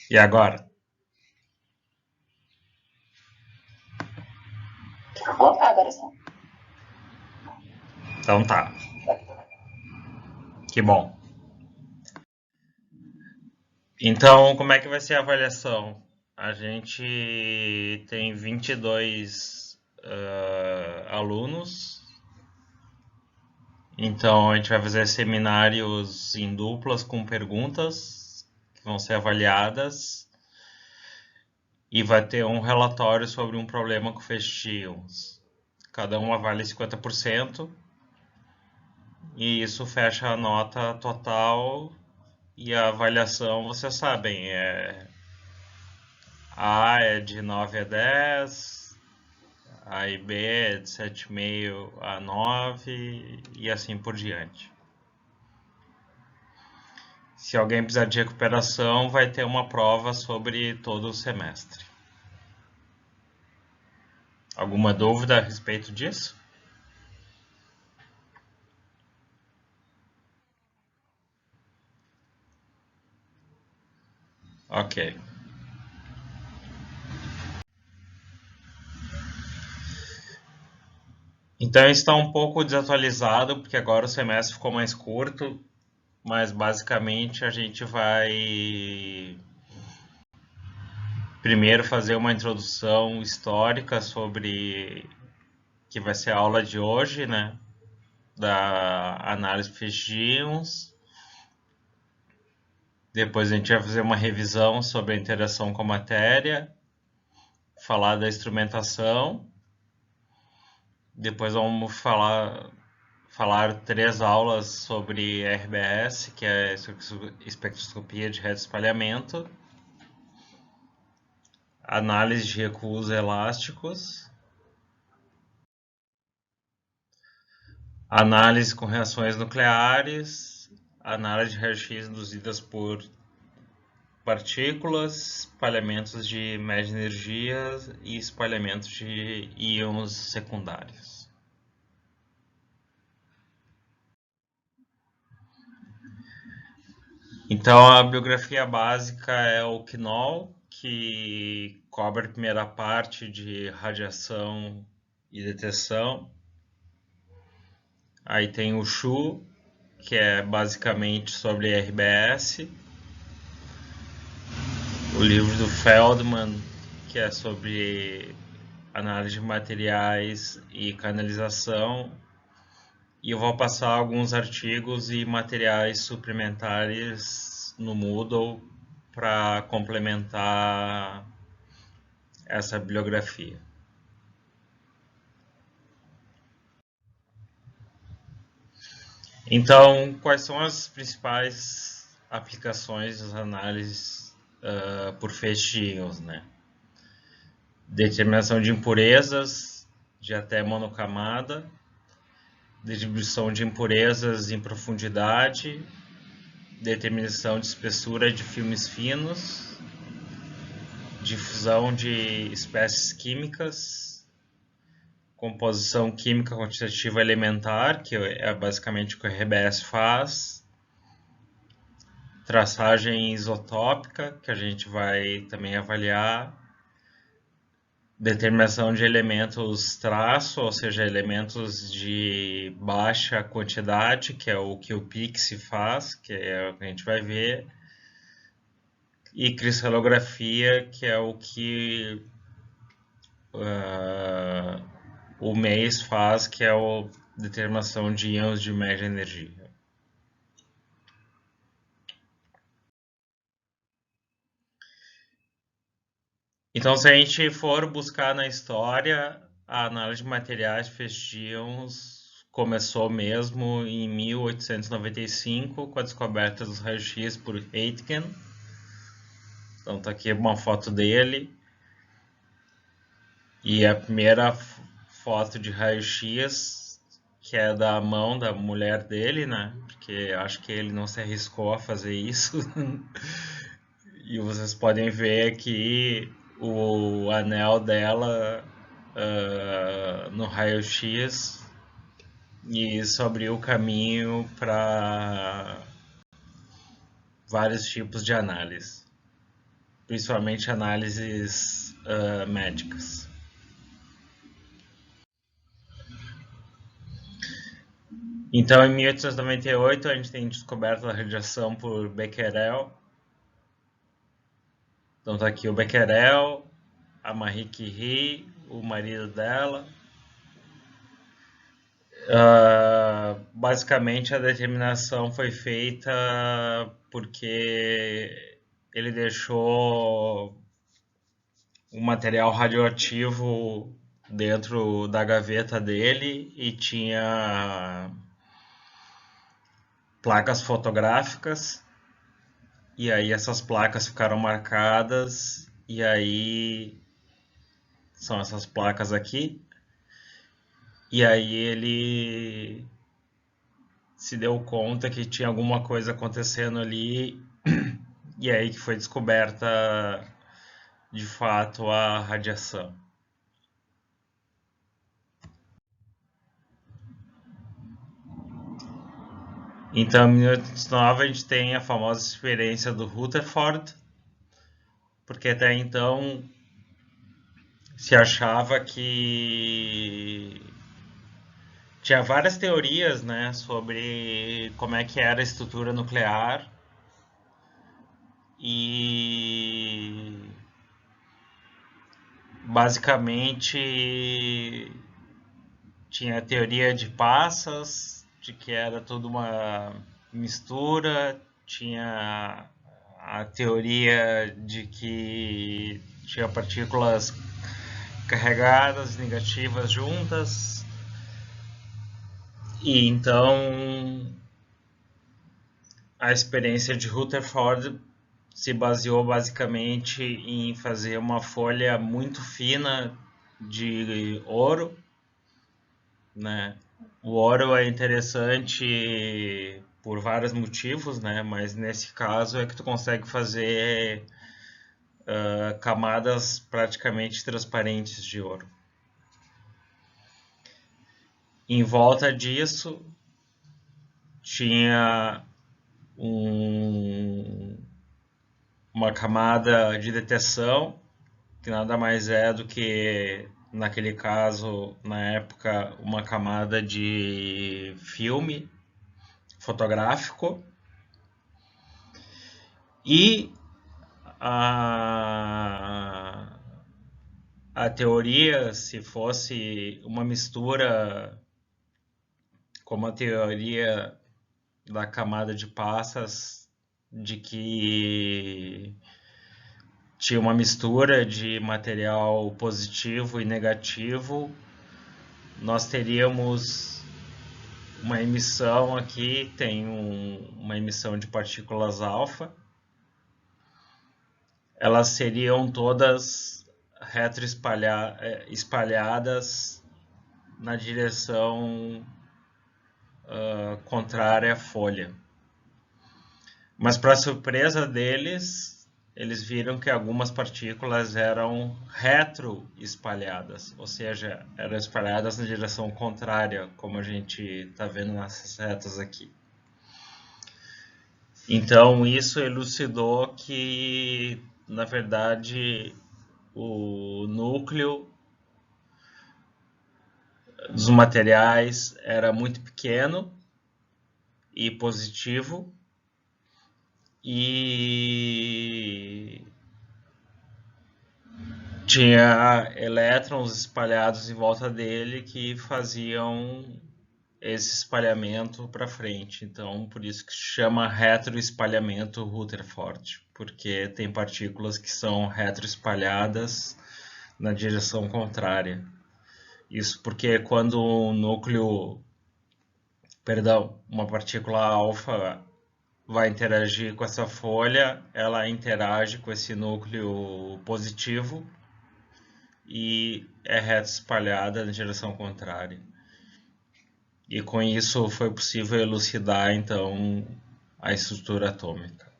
E agora? Opa, agora sim. Então tá, que bom. Então, como é que vai ser a avaliação? A gente tem 22 alunos, então a gente vai fazer seminários em duplas com perguntas que vão ser avaliadas e vai ter um relatório sobre um problema que fez tínhamos. Cada um avalia 50% e isso fecha a nota total e a avaliação, vocês sabem, A é de 9 a 10, A e B é de 7,5 a 9 e assim por diante. Se alguém precisar de recuperação, vai ter uma prova sobre todo o semestre. Alguma dúvida a respeito disso? Ok. Então está um pouco desatualizado, porque agora o semestre ficou mais curto, mas basicamente a gente vai primeiro fazer uma introdução histórica sobre que vai ser a aula de hoje, né? Da análise de feixes. Depois a gente vai fazer uma revisão sobre a interação com a matéria, falar da instrumentação. Depois vamos falar 3 aulas sobre RBS, que é espectroscopia de reto espalhamento, análise de recuos elásticos, análise com reações nucleares, análise de raio-x induzidas por partículas, espalhamentos de média energia e espalhamentos de íons secundários. Então, a biografia básica é o Knoll, que cobre a primeira parte de radiação e detecção. Aí tem o Shu, que é basicamente sobre RBS. O livro do Feldman, que é sobre análise de materiais e canalização. E eu vou passar alguns artigos e materiais suplementares no Moodle para complementar essa bibliografia. Então, quais são as principais aplicações das análises por feixes, né? Determinação de impurezas de até monocamada, distribuição de impurezas em profundidade, determinação de espessura de filmes finos, difusão de espécies químicas, composição química quantitativa elementar, que é basicamente o que o RBS faz, traçagem isotópica, que a gente vai também avaliar, determinação de elementos traço, ou seja, elementos de baixa quantidade, que é o que o PIXE faz, que é o que a gente vai ver, e cristalografia, que é o que o MEIS faz, que é a determinação de íons de média energia. Então, se a gente for buscar na história, a análise de materiais fez íons começou mesmo em 1895 com a descoberta dos raios-x por Aitken. Então tá aqui uma foto dele. E a primeira foto de raio-x, que é da mão da mulher dele, né? Porque acho que ele não se arriscou a fazer isso. E vocês podem ver aqui o anel dela no raio-x, e isso abriu o caminho para vários tipos de análise. principalmente análises médicas. Então, em 1898, a gente tem descoberto a radiação por Becquerel. Então, tá aqui o Becquerel, a Marie Curie, o marido dela. Basicamente, a determinação foi feita porque ele deixou o material radioativo dentro da gaveta dele e tinha placas fotográficas, e aí essas placas ficaram marcadas, e aí são essas placas aqui, e aí ele se deu conta que tinha alguma coisa acontecendo ali, e aí que foi descoberta de fato a radiação. Então, em 1809 a gente tem a famosa experiência do Rutherford, porque até então se achava que tinha várias teorias, né, sobre como é que era a estrutura nuclear e basicamente tinha a teoria de passas, de que era tudo uma mistura, tinha a teoria de que tinha partículas carregadas, negativas juntas, e então a experiência de Rutherford se baseou basicamente em fazer uma folha muito fina de ouro, né? O ouro é interessante por vários motivos, né? Mas nesse caso é que tu consegue fazer camadas praticamente transparentes de ouro. Em volta disso tinha uma camada de detecção, que nada mais é do que, naquele caso, na época, uma camada de filme fotográfico. E a teoria, se fosse uma mistura, como a teoria da camada de passas, de que tinha uma mistura de material positivo e negativo, nós teríamos uma emissão aqui, tem uma emissão de partículas alfa. Elas seriam todas espalhadas na direção contrária à folha. Mas, para surpresa deles, eles viram que algumas partículas eram retroespalhadas, ou seja, eram espalhadas na direção contrária, como a gente está vendo nessas retas aqui. Então, isso elucidou que, na verdade, o núcleo dos materiais era muito pequeno e positivo, e tinha elétrons espalhados em volta dele que faziam esse espalhamento para frente. Então, por isso que se chama retroespalhamento Rutherford, porque tem partículas que são retroespalhadas na direção contrária. Isso porque quando uma partícula alfa vai interagir com essa folha, ela interage com esse núcleo positivo e é reto espalhada na direção contrária. E com isso foi possível elucidar então a estrutura atômica.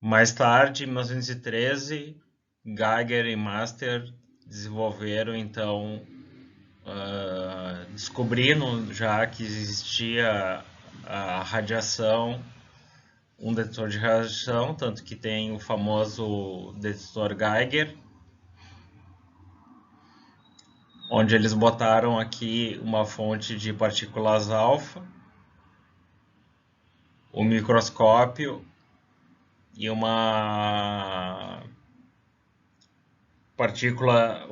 Mais tarde, em 1913, Geiger e Master desenvolveram então, descobrindo já que existia a radiação um detetor de radiação, tanto que tem o famoso detetor Geiger, onde eles botaram aqui uma fonte de partículas alfa, o microscópio e uma partícula,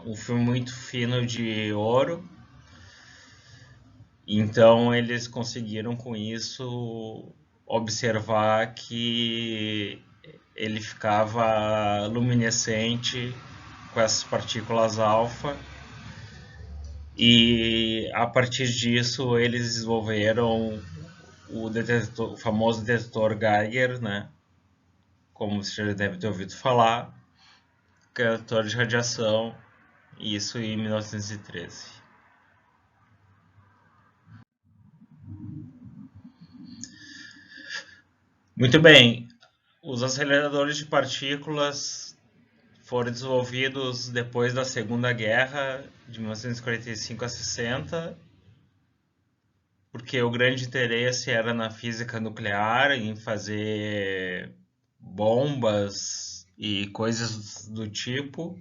um filme muito fino de ouro. Então eles conseguiram com isso observar que ele ficava luminescente com essas partículas alfa, e a partir disso eles desenvolveram o famoso detetor Geiger, né? Como você já deve ter ouvido falar, que é o detetor de radiação, isso em 1913. Muito bem, os aceleradores de partículas foram desenvolvidos depois da Segunda Guerra, de 1945 a 60, porque o grande interesse era na física nuclear, em fazer bombas e coisas do tipo,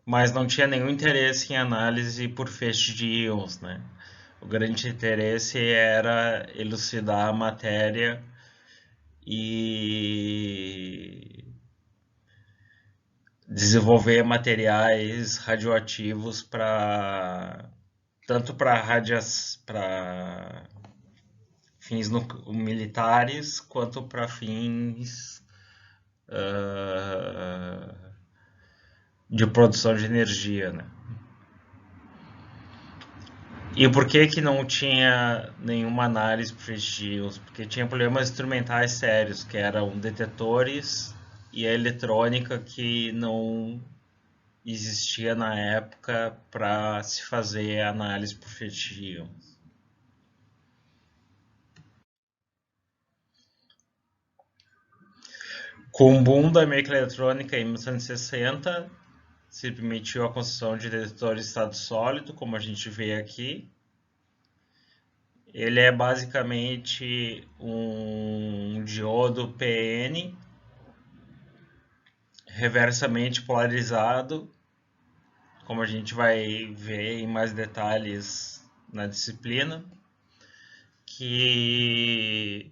mas não tinha nenhum interesse em análise por feixe de íons, né? O grande interesse era elucidar a matéria e desenvolver materiais radioativos para tanto para fins militares quanto para fins de produção de energia, né? E por que que não tinha nenhuma análise por íons? Porque tinha problemas instrumentais sérios, que eram detetores e a eletrônica que não existia na época para se fazer análise por íons. Com o boom da microeletrônica em 1960, se permitiu a construção de detetores de estado sólido, como a gente vê aqui. Ele é basicamente um diodo PN reversamente polarizado, como a gente vai ver em mais detalhes na disciplina, que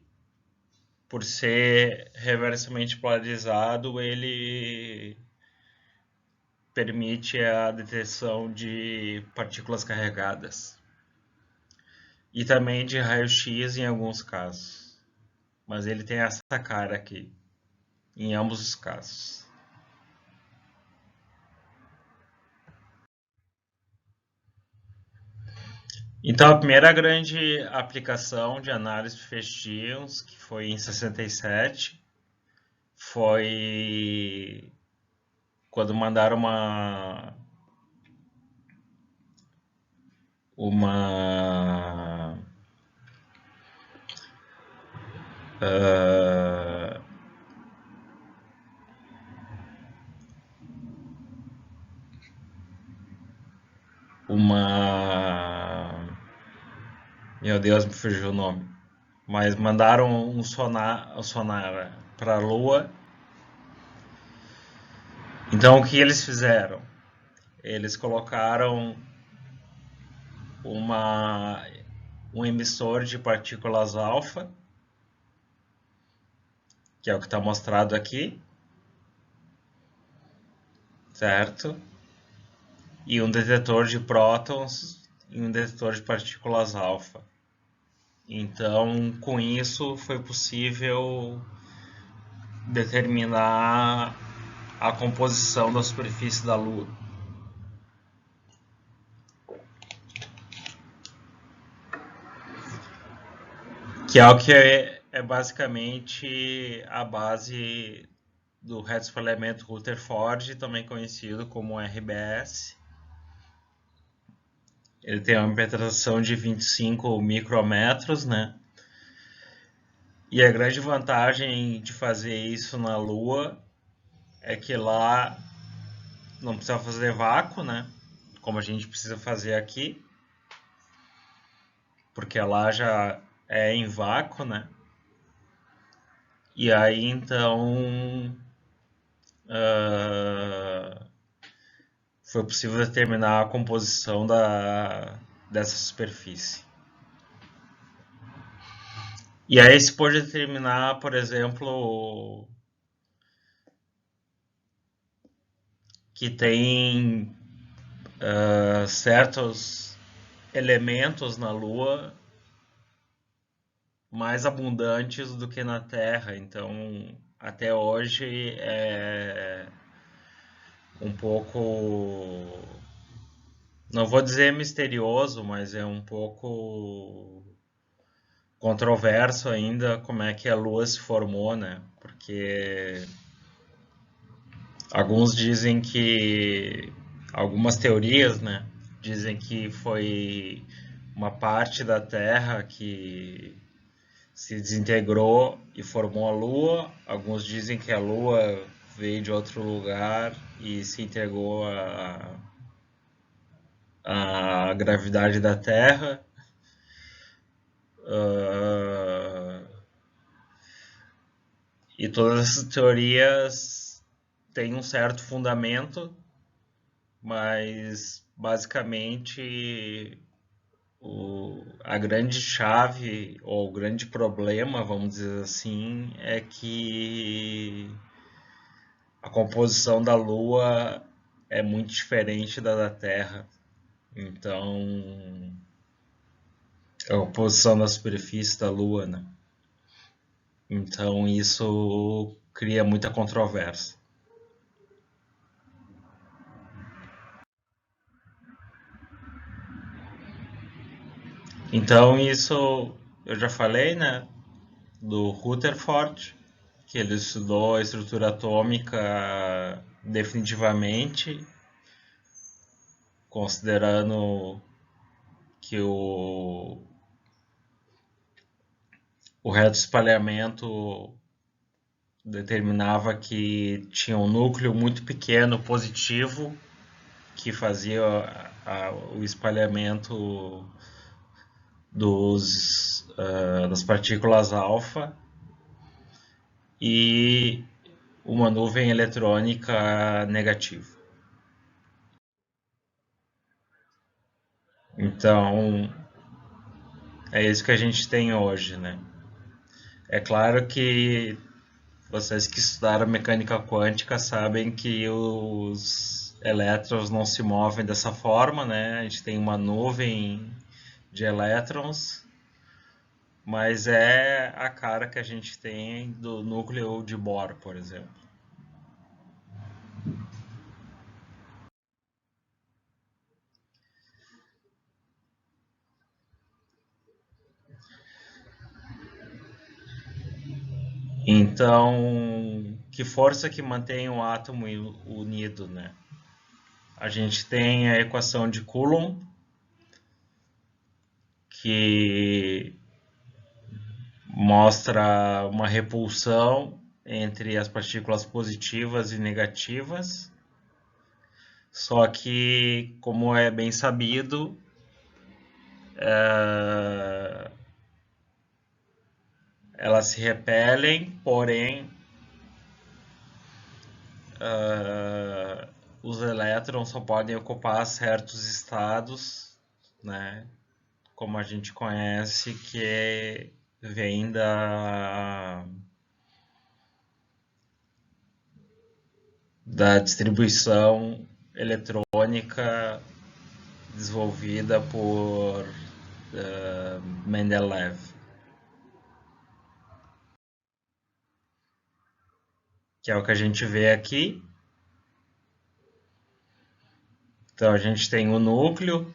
por ser reversamente polarizado, ele permite a detecção de partículas carregadas e também de raio-x em alguns casos, mas ele tem essa cara aqui em ambos os casos. Então, a primeira grande aplicação de análise de feixe de íons, que foi em 67, foi quando mandaram uma meu Deus, me fugiu o nome, mas mandaram um sonar para a Lua. Então, o que eles fizeram? Eles colocaram um emissor de partículas alfa, que é o que está mostrado aqui, certo? E um detetor de prótons e um detetor de partículas alfa. Então, com isso, foi possível determinar a composição da superfície da Lua. Que é o que é basicamente a base do retroespalhamento Rutherford, também conhecido como RBS. Ele tem uma penetração de 25 micrômetros, né? E a grande vantagem de fazer isso na Lua é que lá não precisa fazer vácuo, né? Como a gente precisa fazer aqui, porque lá já é em vácuo, né? E aí então uh, foi possível determinar a composição dessa superfície. E aí se pode determinar, por exemplo, que tem certos elementos na Lua mais abundantes do que na Terra. Então, até hoje é um pouco, não vou dizer misterioso, mas é um pouco controverso ainda como é que a Lua se formou, né? Porque alguns dizem que, algumas teorias, né, dizem que foi uma parte da Terra que se desintegrou e formou a Lua. Alguns dizem que a Lua veio de outro lugar e se integrou à gravidade da Terra. E todas essas teorias têm um certo fundamento, mas basicamente a grande chave ou o grande problema, vamos dizer assim, é que a composição da Lua é muito diferente da Terra. Então, a composição da superfície da Lua, né? Então, isso cria muita controvérsia. Então, isso eu já falei, né? Do Rutherford, que ele estudou a estrutura atômica definitivamente, considerando que o reto espalhamento determinava que tinha um núcleo muito pequeno positivo que fazia o espalhamento das partículas alfa e uma nuvem eletrônica negativa. Então, é isso que a gente tem hoje, né? É claro que vocês que estudaram mecânica quântica sabem que os elétrons não se movem dessa forma, né? A gente tem uma nuvem de elétrons, mas é a cara que a gente tem do núcleo de Bohr, por exemplo. Então, que força que mantém o átomo unido, né? A gente tem a equação de Coulomb, que mostra uma repulsão entre as partículas positivas e negativas. Só que, como é bem sabido, elas se repelem, porém os elétrons só podem ocupar certos estados, né? Como a gente conhece, que vem da distribuição eletrônica desenvolvida por Mendeleev. Que é o que a gente vê aqui. Então a gente tem o núcleo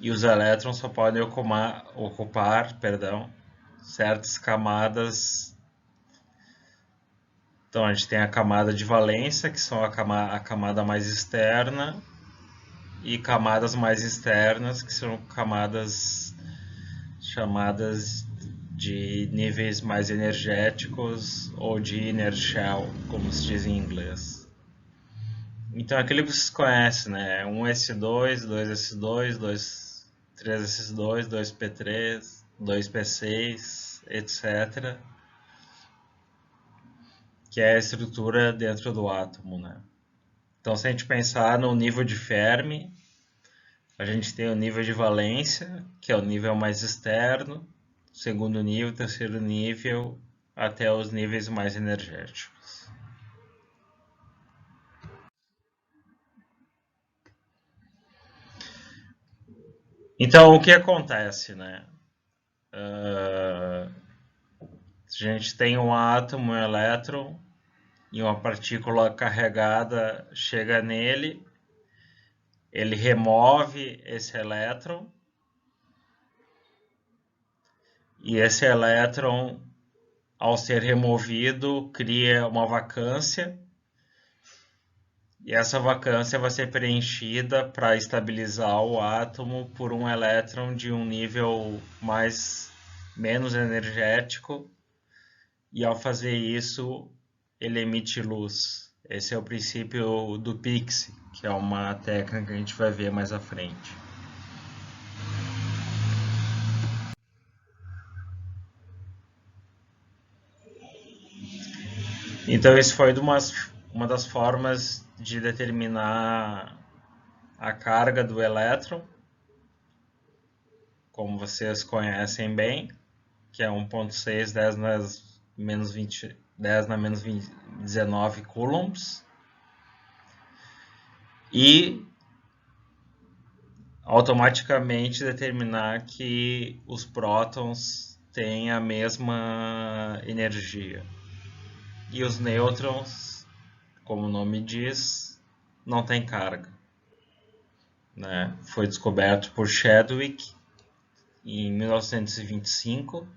e os elétrons só podem ocupar certas camadas. Então a gente tem a camada de valência, que são a camada mais externa, e camadas mais externas, que são camadas chamadas de níveis mais energéticos ou de inner shell, como se diz em inglês. Então aquilo que vocês conhecem, né? 1s2, 2s2, 3s2, 2p3, 2p6, etc. que é a estrutura dentro do átomo, né? Então, se a gente pensar no nível de Fermi, a gente tem o nível de valência, que é o nível mais externo, segundo nível, terceiro nível, até os níveis mais energéticos. Então, o que acontece, né? A gente tem um átomo, um elétron, e uma partícula carregada chega nele, ele remove esse elétron, e esse elétron, ao ser removido, cria uma vacância, e essa vacância vai ser preenchida para estabilizar o átomo por um elétron de um nível menos energético, e ao fazer isso, ele emite luz. Esse é o princípio do Pixie, que é uma técnica que a gente vai ver mais à frente. Então, isso foi uma das formas de determinar a carga do elétron, como vocês conhecem bem, que é 1.6 10 na menos 20, 10 na menos 20, 19 coulombs. E automaticamente determinar que os prótons têm a mesma energia. E os nêutrons, como o nome diz, não têm carga. Né? Foi descoberto por Chadwick em 1925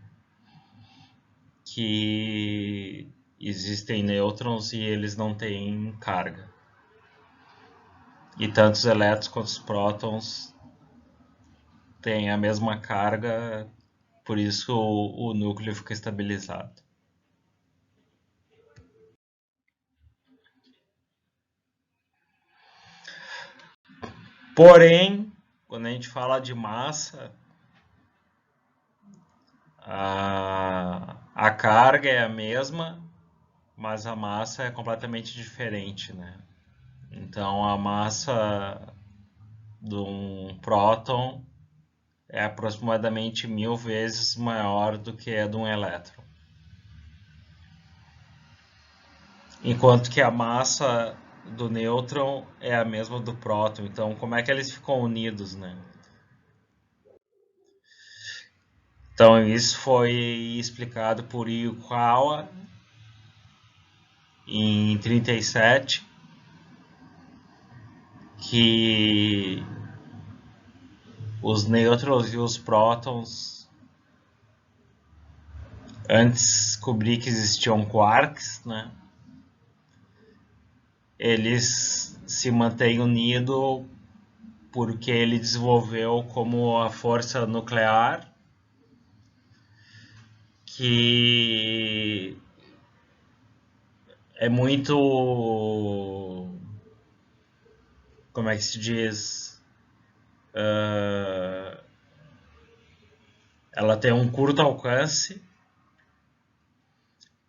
que existem nêutrons e eles não têm carga. E tanto os elétrons quanto os prótons têm a mesma carga, por isso o núcleo fica estabilizado. Porém, quando a gente fala de massa, a carga é a mesma, mas a massa é completamente diferente, né? Então, a massa de um próton é aproximadamente 1000 vezes maior do que a de um elétron. Enquanto que a massa do nêutron é a mesma do próton. Então, como é que eles ficam unidos, né? Então, isso foi explicado por Yukawa em 37, que os nêutrons e os prótons, antes descobri que existiam quarks, né? Eles se mantêm unidos porque ele desenvolveu como a força nuclear, que é muito, como é que se diz, ela tem um curto alcance,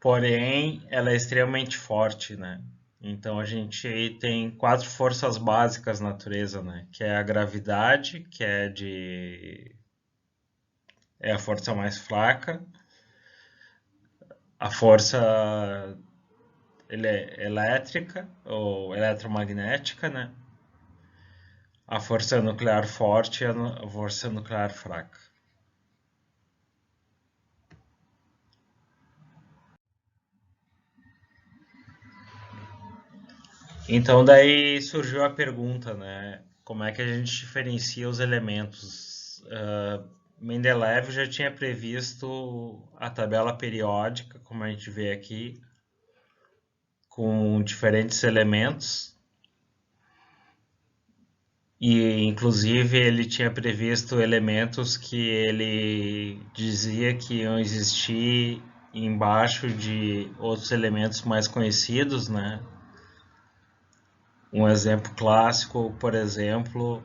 porém ela é extremamente forte, né? Então a gente tem 4 forças básicas na natureza, né? Que é a gravidade, que é a força mais fraca, a força elétrica ou eletromagnética, né? A força nuclear forte e a força nuclear fraca. Então daí surgiu a pergunta, né? Como é que a gente diferencia os elementos? Mendeleev já tinha previsto a tabela periódica, como a gente vê aqui, com diferentes elementos. E inclusive ele tinha previsto elementos que ele dizia que iam existir embaixo de outros elementos mais conhecidos, né? Um exemplo clássico, por exemplo,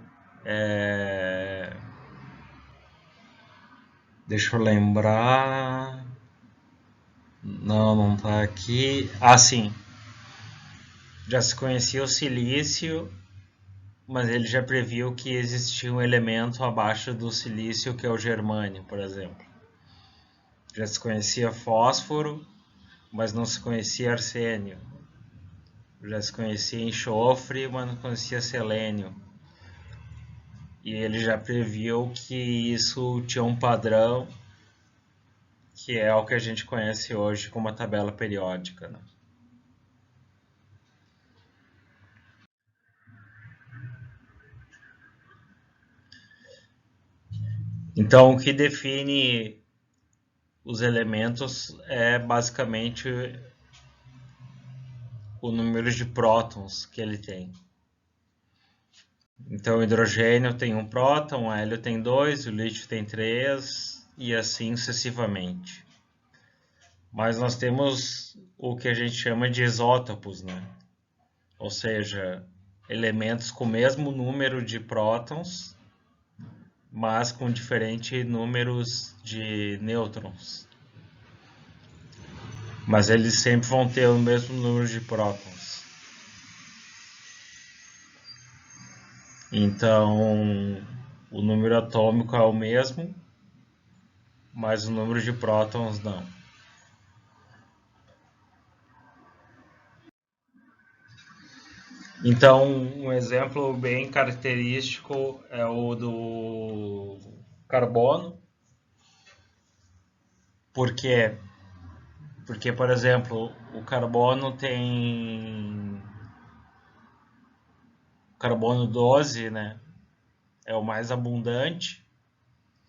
deixa eu lembrar. Não, não tá aqui. Ah, sim. Já se conhecia o silício, mas ele já previu que existia um elemento abaixo do silício que é o germânio, por exemplo. Já se conhecia fósforo, mas não se conhecia arsênio. Já se conhecia enxofre, mas não conhecia selênio. E ele já previu que isso tinha um padrão que é o que a gente conhece hoje como a tabela periódica, né? Então, o que define os elementos é basicamente o número de prótons que ele tem. Então, o hidrogênio tem um próton, o hélio tem dois, o lítio tem três e assim sucessivamente. Mas nós temos o que a gente chama de isótopos, né? Ou seja, elementos com o mesmo número de prótons, mas com diferentes números de nêutrons. Mas eles sempre vão ter o mesmo número de prótons. Então, o número atômico é o mesmo, mas o número de prótons não. Então, um exemplo bem característico é o do carbono. Por quê? Porque, por exemplo, o carbono 12, né, é o mais abundante,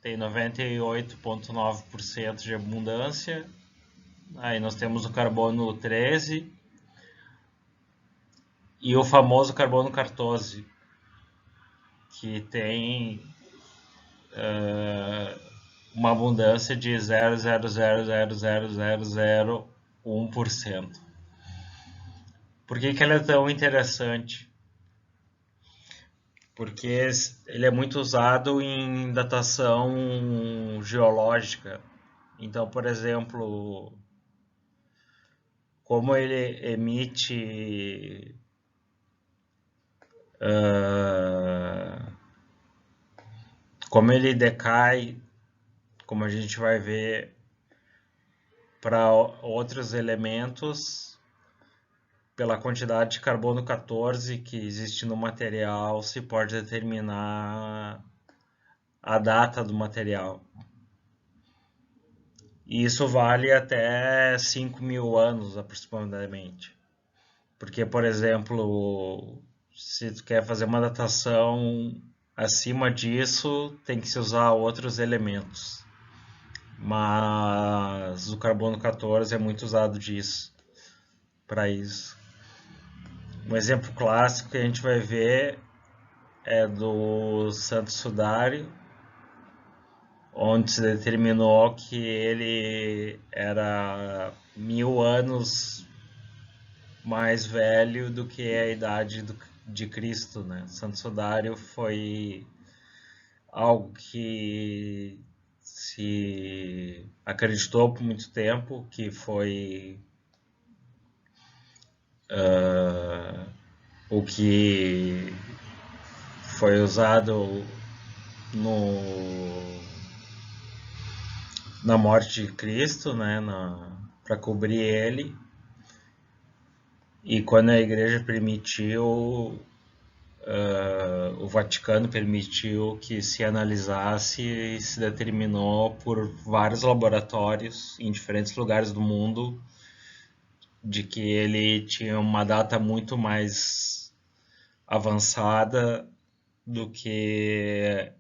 tem 98,9% de abundância. Aí nós temos o carbono 13 e o famoso carbono 14, que tem uma abundância de 0,0000001%. Por que ela é tão interessante? Porque ele é muito usado em datação geológica. Então, por exemplo, como ele emite como ele decai, como a gente vai ver para outros elementos, pela quantidade de carbono 14 que existe no material, se pode determinar a data do material. E isso vale até 5.000 anos aproximadamente. Porque, por exemplo, se tu quer fazer uma datação acima disso, tem que se usar outros elementos. Mas o carbono 14 é muito usado para isso. Um exemplo clássico que a gente vai ver é do Santo Sudário, onde se determinou que ele era 1.000 anos mais velho do que a idade de Cristo, né? Santo Sudário foi algo que se acreditou por muito tempo que foi o que foi usado no, na morte de Cristo, né? Para cobrir ele. E quando a igreja permitiu, o Vaticano permitiu que se analisasse e se determinou por vários laboratórios em diferentes lugares do mundo de que ele tinha uma data muito mais avançada do que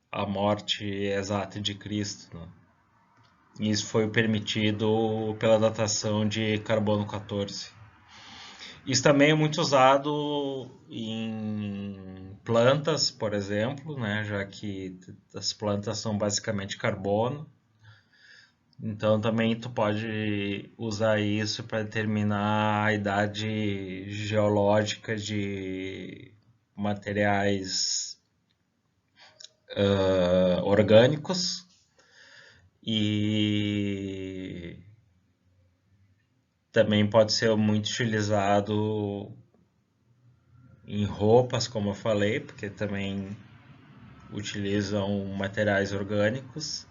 a morte exata de Cristo, né? Isso foi permitido pela datação de carbono 14. Isso também é muito usado em plantas, por exemplo, né, já que as plantas são basicamente carbono. Então também tu pode usar isso para determinar a idade geológica de materiais orgânicos e também pode ser muito utilizado em roupas, como eu falei, porque também utilizam materiais orgânicos.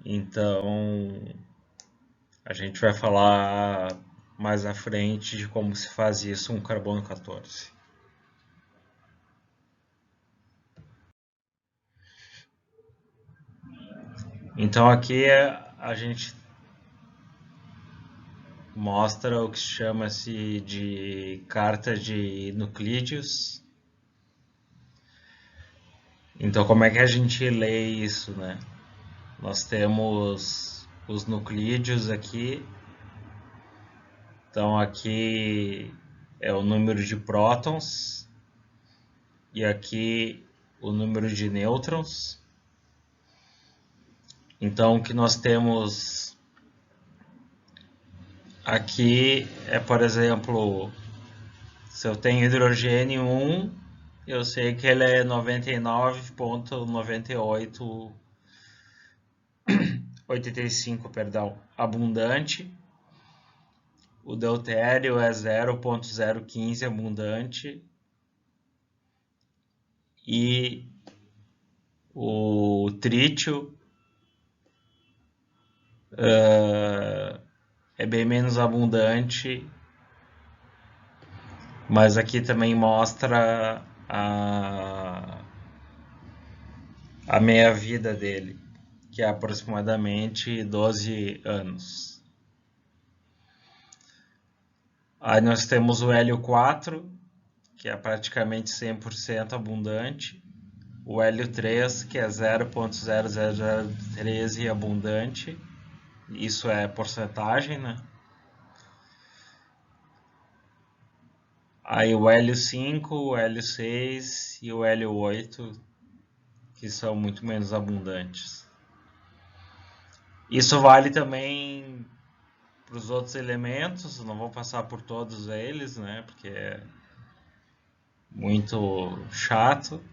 Então, a gente vai falar mais à frente de como se faz isso com carbono 14. Então aqui a gente mostra o que chama-se de carta de nuclídeos. Então como é que a gente lê isso, né? Nós temos os nuclídeos aqui. Então aqui é o número de prótons e aqui o número de nêutrons. Então o que nós temos aqui é, por exemplo, se eu tenho hidrogênio 1, eu sei que ele é 99,85, perdão, abundante. O deutério é 0,015 abundante. E o trítio é bem menos abundante, mas aqui também mostra a meia-vida dele, que é aproximadamente 12 anos. Aí nós temos o hélio 4, que é praticamente 100% abundante. O hélio 3, que é 0,0013 abundante. Isso é porcentagem, né? Aí o hélio 5, o hélio 6 e o hélio 8, que são muito menos abundantes. Isso vale também para os outros elementos, não vou passar por todos eles, né? Porque é muito chato.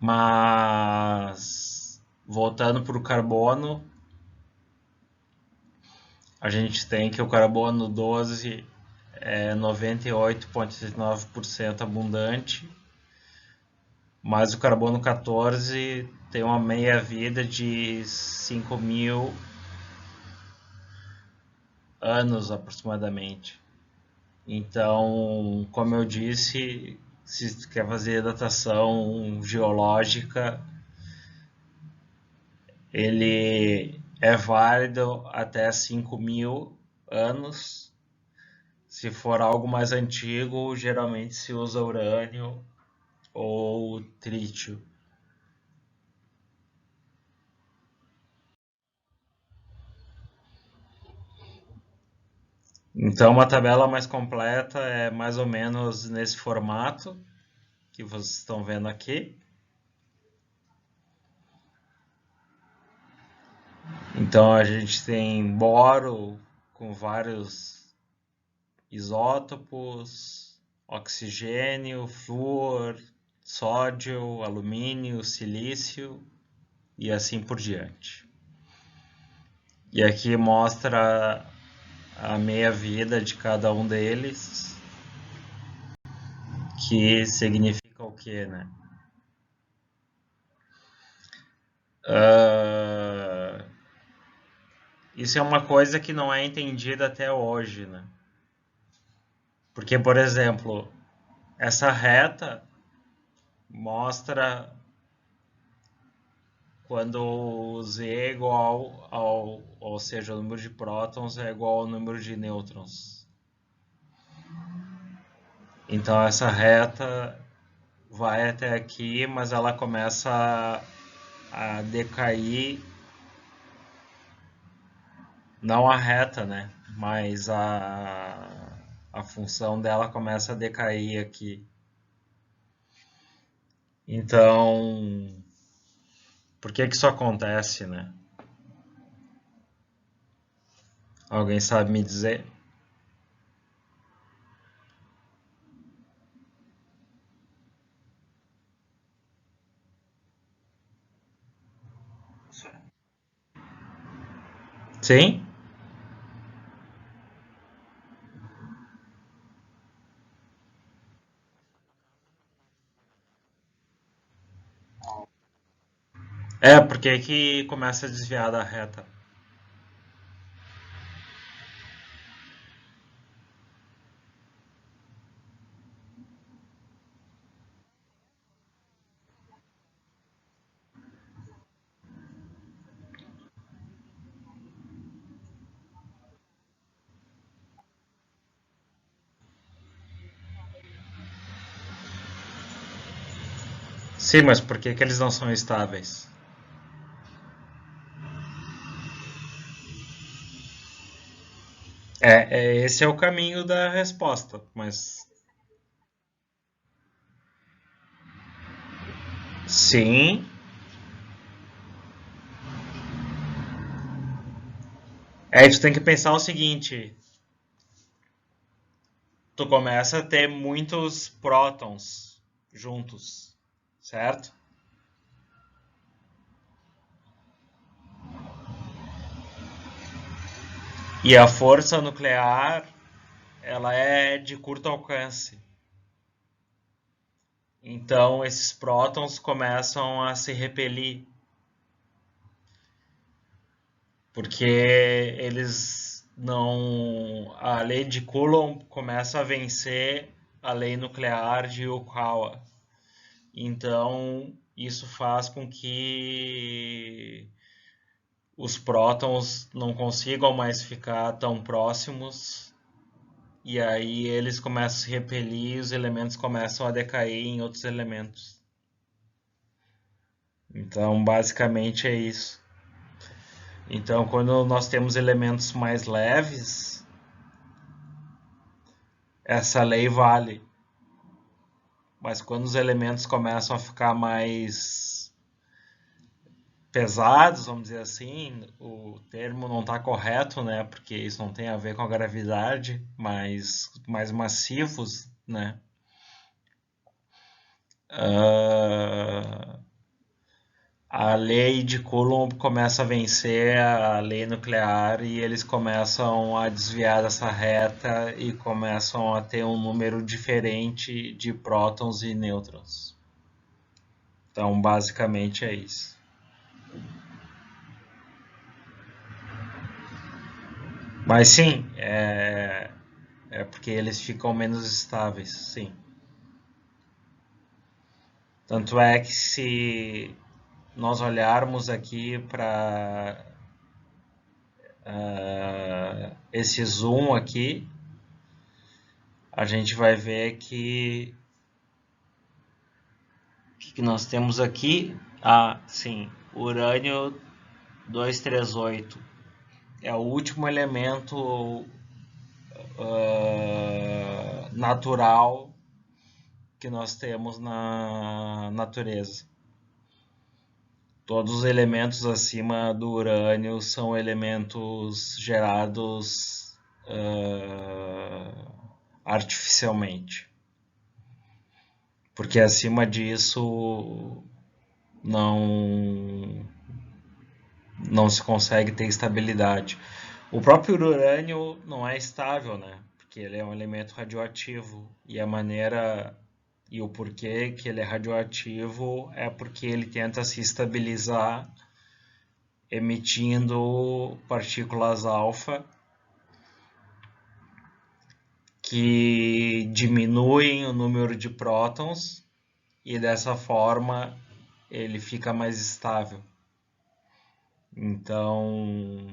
Mas voltando para o carbono, a gente tem que o carbono 12 é 98,9% abundante, mas o carbono 14 tem uma meia-vida de 5.000 anos aproximadamente. Então, como eu disse, se quer fazer datação geológica, ele é válido até 5.000 anos. Se for algo mais antigo, geralmente se usa urânio ou trítio. Então, uma tabela mais completa é mais ou menos nesse formato que vocês estão vendo aqui. Então, a gente tem boro com vários isótopos, oxigênio, flúor, sódio, alumínio, silício e assim por diante. E aqui mostra a meia-vida de cada um deles, que significa o que, né? Isso é uma coisa que não é entendida até hoje, né? Porque, por exemplo, essa reta mostra quando o Z é igual ou seja, o número de prótons é igual ao número de nêutrons. Então essa reta vai até aqui, mas ela começa a decair, não a reta, né? Mas a função dela começa a decair aqui. Então, por que que isso acontece, né? Alguém sabe me dizer? Sim? Por que que começa a desviar da reta? Sim, mas por que que eles não são estáveis? Esse é o caminho da resposta, mas sim. Tu tem que pensar o seguinte: tu começa a ter muitos prótons juntos, certo? E a força nuclear, ela é de curto alcance. Então esses prótons começam a se repelir, porque eles não. A lei de Coulomb começa a vencer a lei nuclear de Yukawa. Então isso faz com que os prótons não consigam mais ficar tão próximos e aí eles começam a se repelir e os elementos começam a decair em outros elementos. Então, basicamente é isso. Então, quando nós temos elementos mais leves, essa lei vale. Mas quando os elementos começam a ficar mais pesados, vamos dizer assim, o termo não está correto, né? Porque isso não tem a ver com a gravidade, mas mais massivos, né? Uh, a lei de Coulomb começa a vencer a lei nuclear e eles começam a desviar dessa reta e começam a ter um número diferente de prótons e nêutrons. Então, basicamente é isso. Mas sim, é porque eles ficam menos estáveis, sim. Tanto é que se nós olharmos aqui para esse zoom aqui, a gente vai ver que nós temos aqui, sim, urânio 238 é o último elemento natural que nós temos na natureza. Todos os elementos acima do urânio são elementos gerados artificialmente. Porque acima disso não, não se consegue ter estabilidade. O próprio urânio não é estável, né? Porque ele é um elemento radioativo e a maneira e o porquê que ele é radioativo é porque ele tenta se estabilizar emitindo partículas alfa que diminuem o número de prótons e dessa forma ele fica mais estável. Então,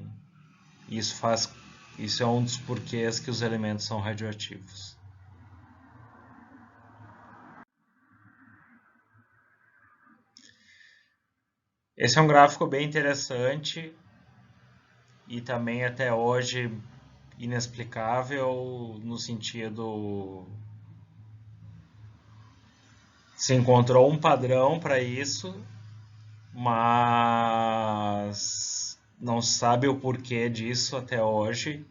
isso é um dos porquês que os elementos são radioativos. Esse é um gráfico bem interessante e também até hoje inexplicável no sentido se encontrou um padrão para isso, mas não se sabe o porquê disso até hoje,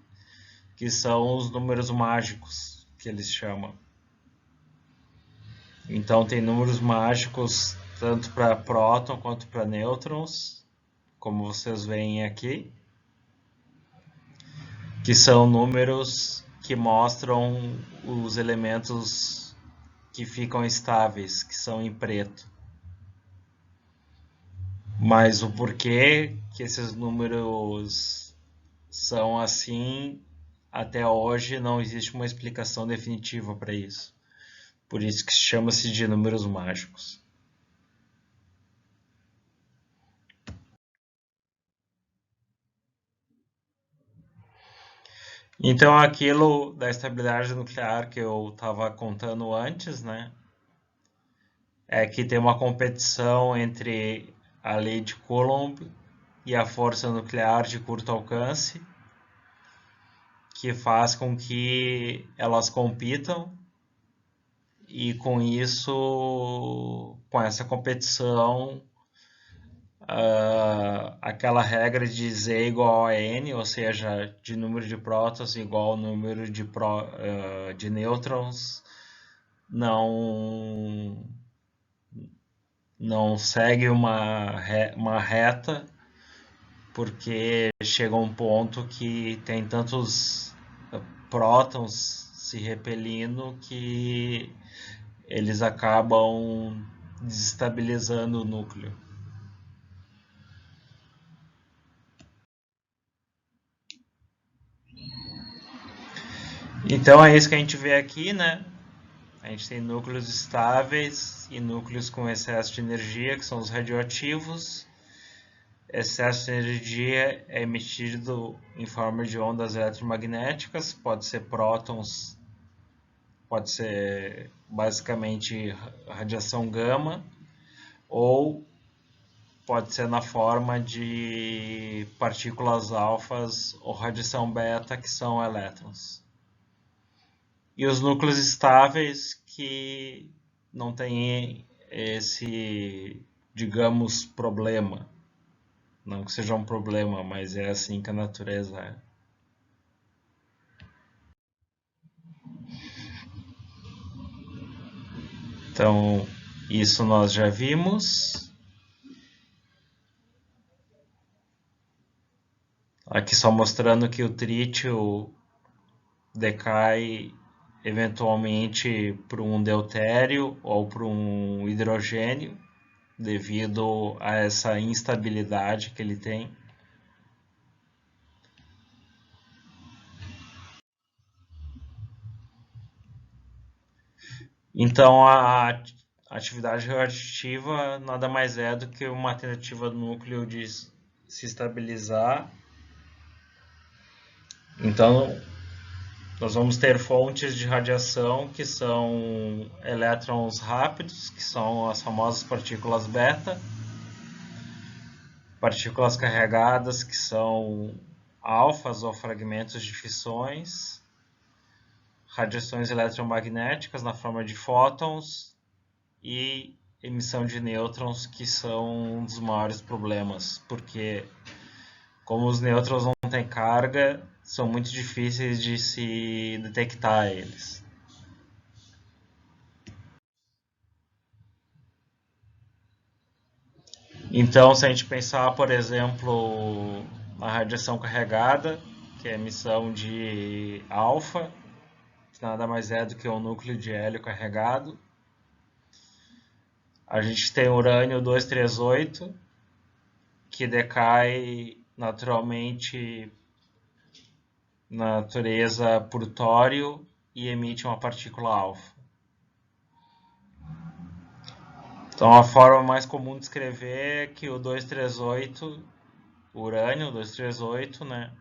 que são os números mágicos que eles chamam. Então tem números mágicos tanto para próton quanto para nêutrons, como vocês veem aqui, que são números que mostram os elementos que ficam estáveis, que são em preto. Mas o porquê que esses números são assim, até hoje não existe uma explicação definitiva para isso. Por isso que chama-se de números mágicos. Então, aquilo da estabilidade nuclear que eu estava contando antes, né, é que tem uma competição entre a lei de Coulomb e a força nuclear de curto alcance, que faz com que elas compitam e com isso, com essa competição, aquela regra de Z igual a N, ou seja, de número de prótons igual ao número de nêutrons, não, não segue uma reta, porque chega um ponto que tem tantos prótons se repelindo que eles acabam desestabilizando o núcleo. Então é isso que a gente vê aqui, né? A gente tem núcleos estáveis e núcleos com excesso de energia, que são os radioativos. Excesso de energia é emitido em forma de ondas eletromagnéticas, pode ser prótons, pode ser basicamente radiação gama, ou pode ser na forma de partículas alfas ou radiação beta, que são elétrons. E os núcleos estáveis que não têm esse, digamos, problema. Não que seja um problema, mas é assim que a natureza é. Então, isso nós já vimos. Aqui só mostrando que o trítio decai eventualmente para um deutério ou para um hidrogênio, devido a essa instabilidade que ele tem. Então, a atividade radioativa nada mais é do que uma tentativa do núcleo de se estabilizar. Então, nós vamos ter fontes de radiação que são elétrons rápidos, que são as famosas partículas beta, partículas carregadas, que são alfas ou fragmentos de fissões, radiações eletromagnéticas na forma de fótons e emissão de nêutrons, que são um dos maiores problemas, porque como os nêutrons não têm carga, são muito difíceis de se detectar eles. Então, se a gente pensar, por exemplo, na radiação carregada, que é a emissão de alfa, que nada mais é do que um núcleo de hélio carregado, a gente tem urânio 238, que decai naturalmente na natureza por tório e emite uma partícula alfa. Então, a forma mais comum de escrever é que o 238, o urânio 238, né,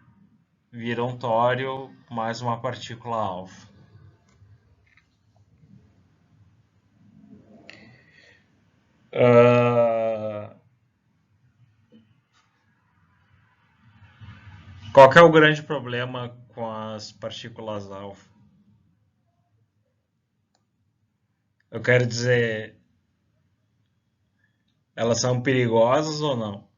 vira um tório mais uma partícula alfa. Qual que é o grande problema com as partículas alfa? Eu quero dizer, elas são perigosas ou não?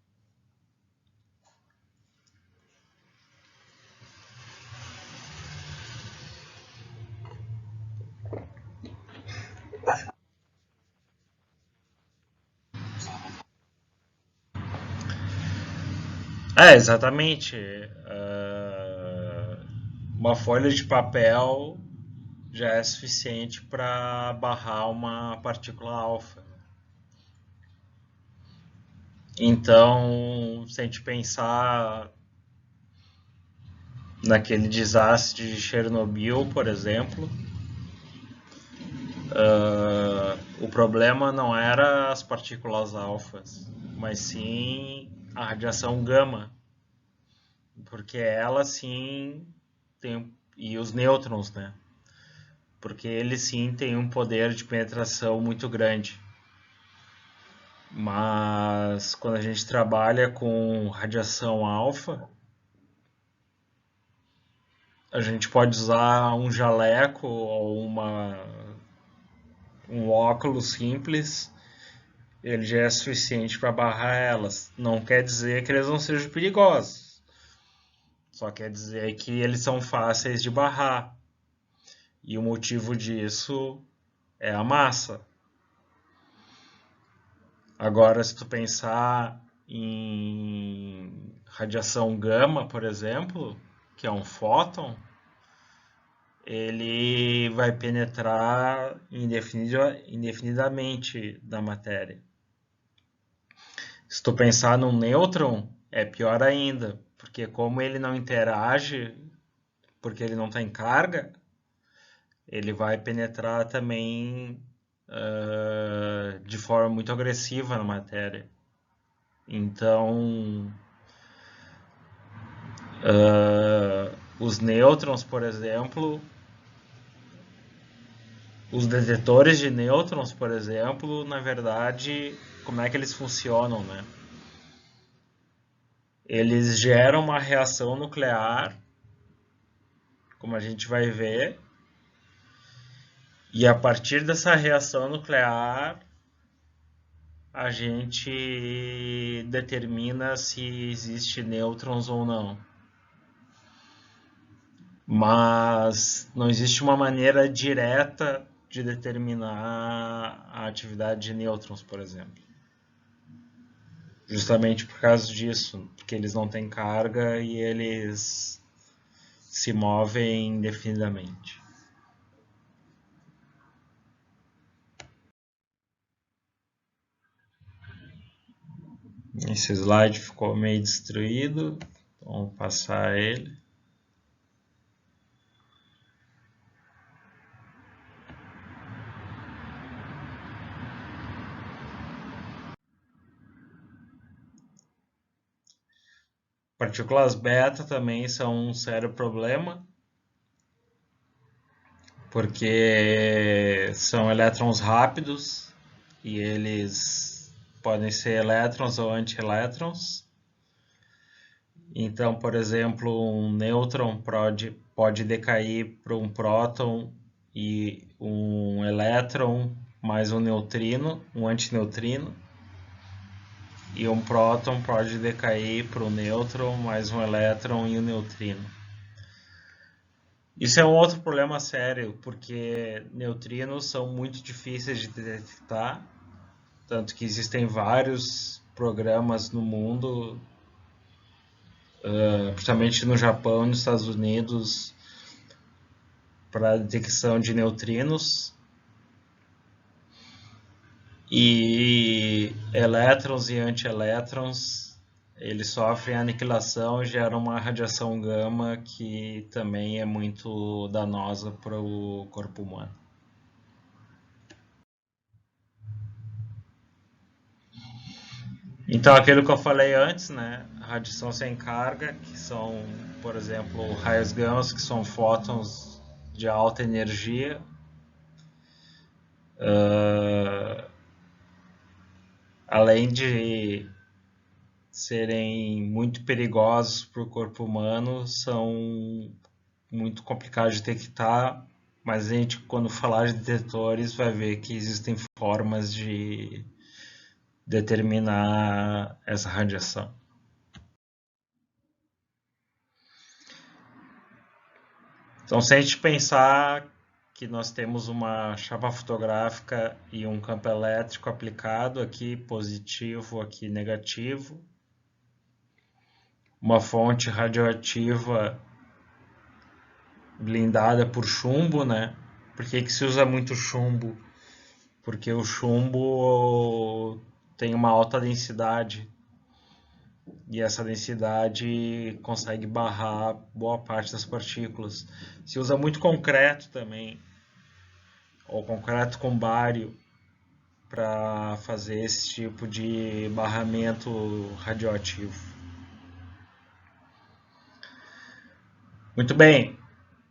Exatamente. Uma folha de papel já é suficiente para barrar uma partícula alfa. Então, se a gente pensar naquele desastre de Chernobyl, por exemplo, o problema não era as partículas alfas, mas sim a radiação gama, porque ela sim tem, e os nêutrons, né? Porque eles sim têm um poder de penetração muito grande. Mas quando a gente trabalha com radiação alfa, a gente pode usar um jaleco ou um óculos simples, ele já é suficiente para barrar elas. Não quer dizer que eles não sejam perigosos, só quer dizer que eles são fáceis de barrar. E o motivo disso é a massa. Agora, se tu pensar em radiação gama, por exemplo, que é um fóton, ele vai penetrar indefinidamente na matéria. Se tu pensar num nêutron, é pior ainda, porque como ele não interage, porque ele não tem carga, ele vai penetrar também de forma muito agressiva na matéria. Então, os nêutrons, por exemplo, os detetores de nêutrons, por exemplo, na verdade, como é que eles funcionam, né? Eles geram uma reação nuclear, como a gente vai ver, e a partir dessa reação nuclear, a gente determina se existe nêutrons ou não. Mas não existe uma maneira direta de determinar a atividade de nêutrons, por exemplo. Justamente por causa disso, porque eles não têm carga e eles se movem indefinidamente. Esse slide ficou meio destruído, vamos passar ele. Partículas beta também são um sério problema, porque são elétrons rápidos e eles podem ser elétrons ou antielétrons. Então, por exemplo, um nêutron pode decair para um próton e um elétron mais um neutrino, um antineutrino. E um próton pode decair para um nêutron mais um elétron e um neutrino. Isso é um outro problema sério, porque neutrinos são muito difíceis de detectar, tanto que existem vários programas no mundo, principalmente no Japão e nos Estados Unidos, para detecção de neutrinos. E elétrons e antielétrons, eles sofrem aniquilação e geram uma radiação gama que também é muito danosa para o corpo humano. Então, aquilo que eu falei antes, né? Radiação sem carga, que são, por exemplo, raios gamas, que são fótons de alta energia. Além de serem muito perigosos para o corpo humano, são muito complicados de detectar, mas a gente, quando falar de detetores, vai ver que existem formas de determinar essa radiação. Então, se a gente pensar que nós temos uma chapa fotográfica e um campo elétrico aplicado aqui, positivo, aqui negativo, uma fonte radioativa blindada por chumbo, né? Por que se usa muito chumbo? Porque o chumbo tem uma alta densidade e essa densidade consegue barrar boa parte das partículas. Se usa muito concreto também, ou concreto com bário, para fazer esse tipo de barramento radioativo. Muito bem,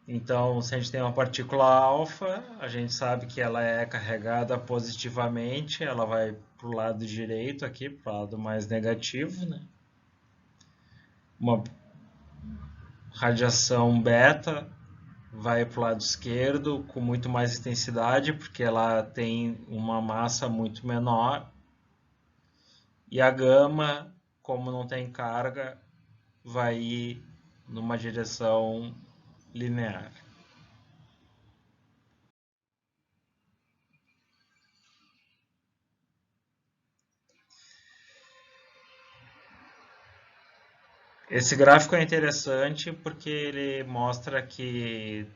então se a gente tem uma partícula alfa, a gente sabe que ela é carregada positivamente, ela vai para o lado direito aqui, para o lado mais negativo, né? Uma radiação beta vai para o lado esquerdo com muito mais intensidade, porque ela tem uma massa muito menor. E a gama, como não tem carga, vai ir numa direção linear. Esse gráfico é interessante porque ele mostra que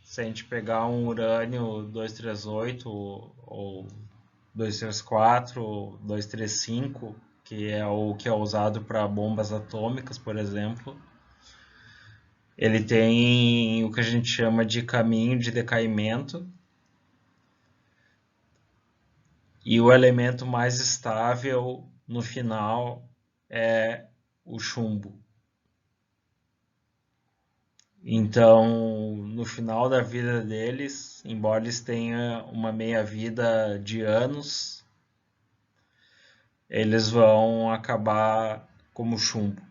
se a gente pegar um urânio 238 ou 234 ou 235, que é o que é usado para bombas atômicas, por exemplo, ele tem o que a gente chama de caminho de decaimento, e o elemento mais estável no final é o chumbo. Então, no final da vida deles, embora eles tenham uma meia-vida de anos, eles vão acabar como chumbo.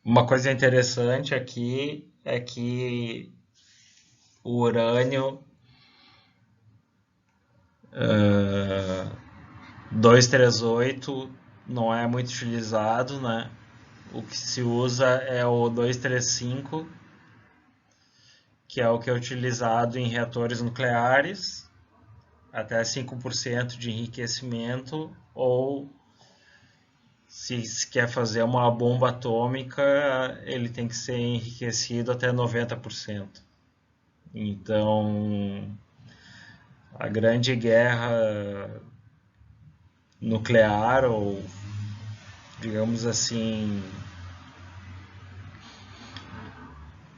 Uma coisa interessante aqui é que o urânio 238 não é muito utilizado, né? O que se usa é o 235, que é o que é utilizado em reatores nucleares, até 5% de enriquecimento, ou se quer fazer uma bomba atômica, ele tem que ser enriquecido até 90%. Então, a grande guerra nuclear, ou digamos assim,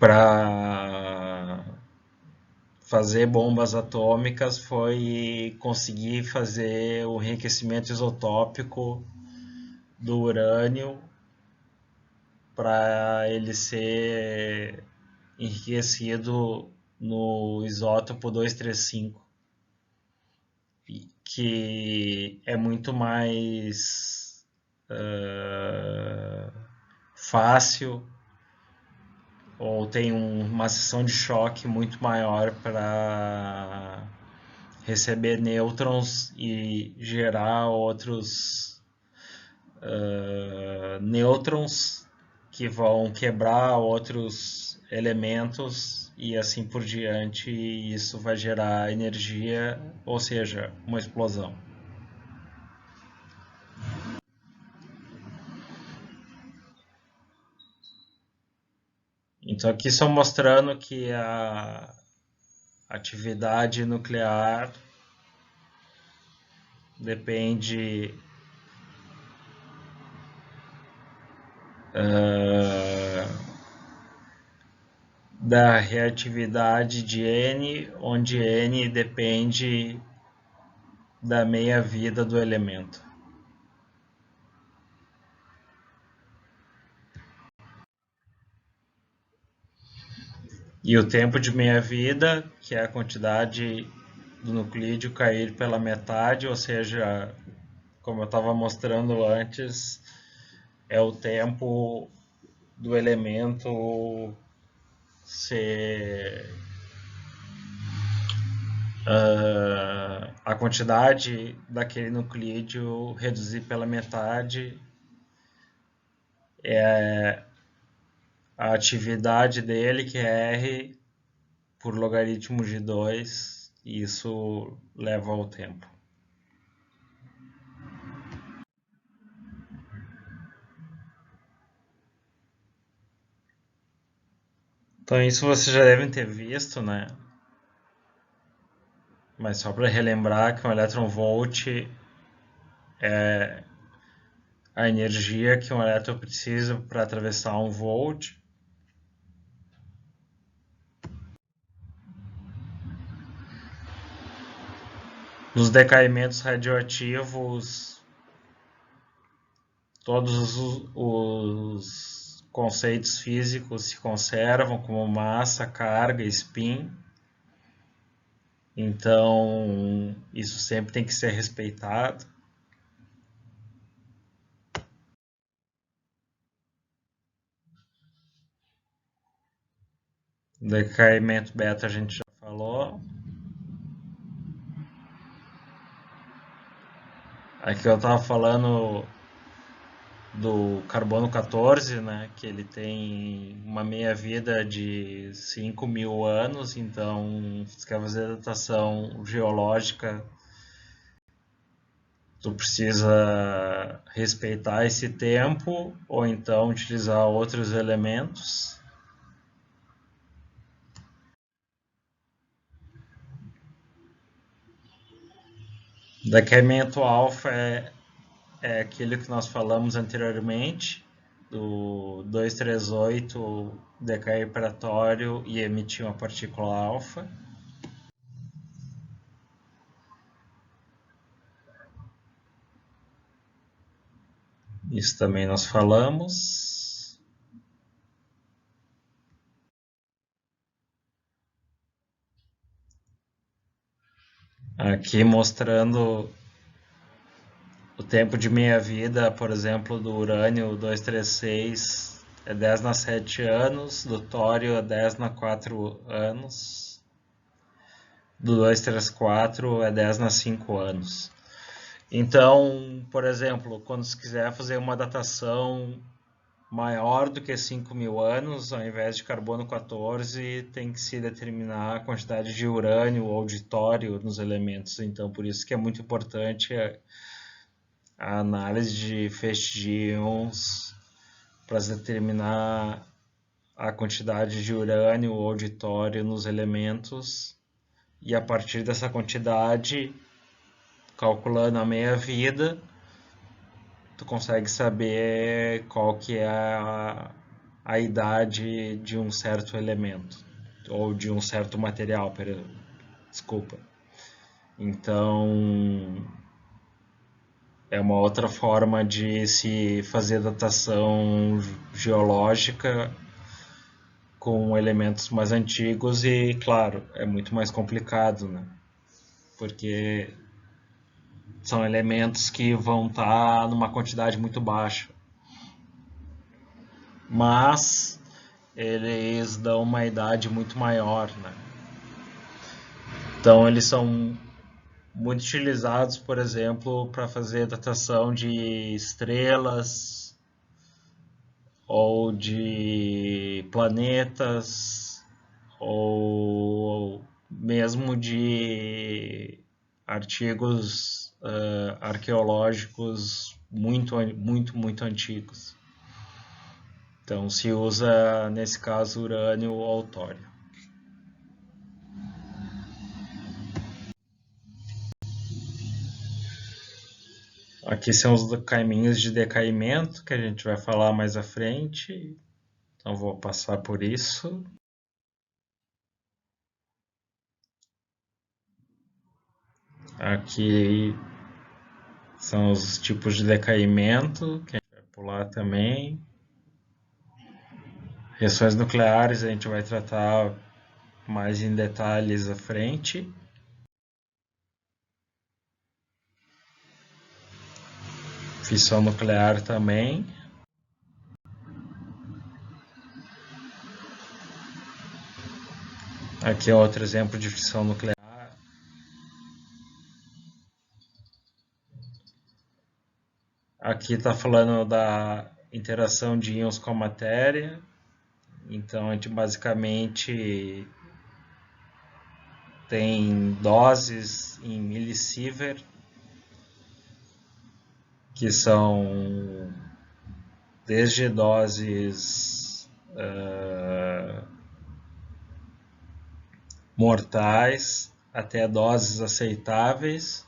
para fazer bombas atômicas foi conseguir fazer o enriquecimento isotópico do urânio para ele ser enriquecido no isótopo 235, que é muito mais fácil, ou tem uma seção de choque muito maior para receber nêutrons e gerar outros nêutrons que vão quebrar outros elementos e assim por diante, e isso vai gerar energia, ou seja, uma explosão. Então aqui só mostrando que a atividade nuclear depende da reatividade de N, onde N depende da meia-vida do elemento. E o tempo de meia-vida, que é a quantidade do nuclídeo cair pela metade, ou seja, como eu estava mostrando antes, é o tempo do elemento ser a quantidade daquele nuclídeo reduzir pela metade é a atividade dele, que é R por logaritmo de 2, e isso leva ao tempo. Então isso vocês já devem ter visto, né? Mas só para relembrar que um elétron-volt é a energia que um elétron precisa para atravessar um volt. Nos decaimentos radioativos, todos os conceitos físicos se conservam, como massa, carga, spin. Então, isso sempre tem que ser respeitado. Decaimento beta a gente já falou. Aqui eu estava falando do carbono 14, né, que ele tem uma meia-vida de 5.000 anos, então se quer fazer datação geológica, tu precisa respeitar esse tempo ou então utilizar outros elementos. Decaimento alfa é aquele que nós falamos anteriormente, do 238 decair para tório e emitir uma partícula alfa. Isso também nós falamos. Aqui mostrando o tempo de meia-vida, por exemplo, do urânio 236 é 10 na 7 anos, do tório é 10 na 4 anos, do 234 é 10 na 5 anos. Então, por exemplo, quando se quiser fazer uma datação maior do que 5.000 anos, ao invés de carbono 14, tem que se determinar a quantidade de urânio ou de tório nos elementos. Então, por isso que é muito importante a análise de feixe de íons para determinar a quantidade de urânio ou de tório nos elementos, e a partir dessa quantidade, calculando a meia-vida, tu consegue saber qual que é a idade de um certo elemento ou de um certo material, desculpa. Então, é uma outra forma de se fazer datação geológica com elementos mais antigos e, claro, é muito mais complicado, né? Porque são elementos que vão estar numa quantidade muito baixa. Mas eles dão uma idade muito maior, né? Então eles são muito utilizados, por exemplo, para fazer datação de estrelas ou de planetas ou mesmo de artigos arqueológicos muito antigos. Então se usa, nesse caso, urânio ou tório. Aqui são os caminhos de decaimento que a gente vai falar mais à frente, então vou passar por isso. Aqui são os tipos de decaimento que a gente vai pular também. Reações nucleares a gente vai tratar mais em detalhes à frente. Fissão nuclear também. Aqui é outro exemplo de fissão nuclear. Aqui está falando da interação de íons com a matéria. Então a gente basicamente tem doses em milisievert, que são desde doses mortais até doses aceitáveis,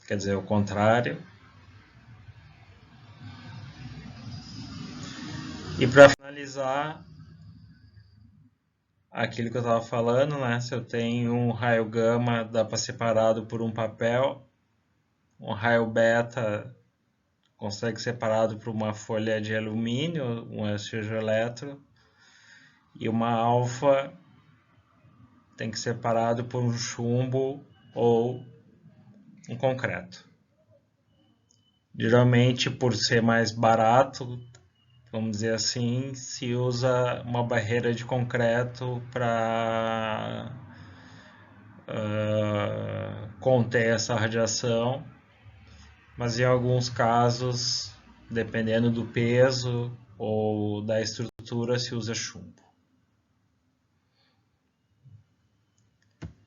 quer dizer, o contrário. E para finalizar, aquilo que eu estava falando, né? Se eu tenho um raio gama, dá para separado por um papel, um raio beta consegue ser separado por uma folha de alumínio, um esfejoeletro, e uma alfa tem que ser separado por um chumbo ou um concreto. Geralmente, por ser mais barato, vamos dizer assim, se usa uma barreira de concreto para conter essa radiação, mas em alguns casos, dependendo do peso ou da estrutura, se usa chumbo.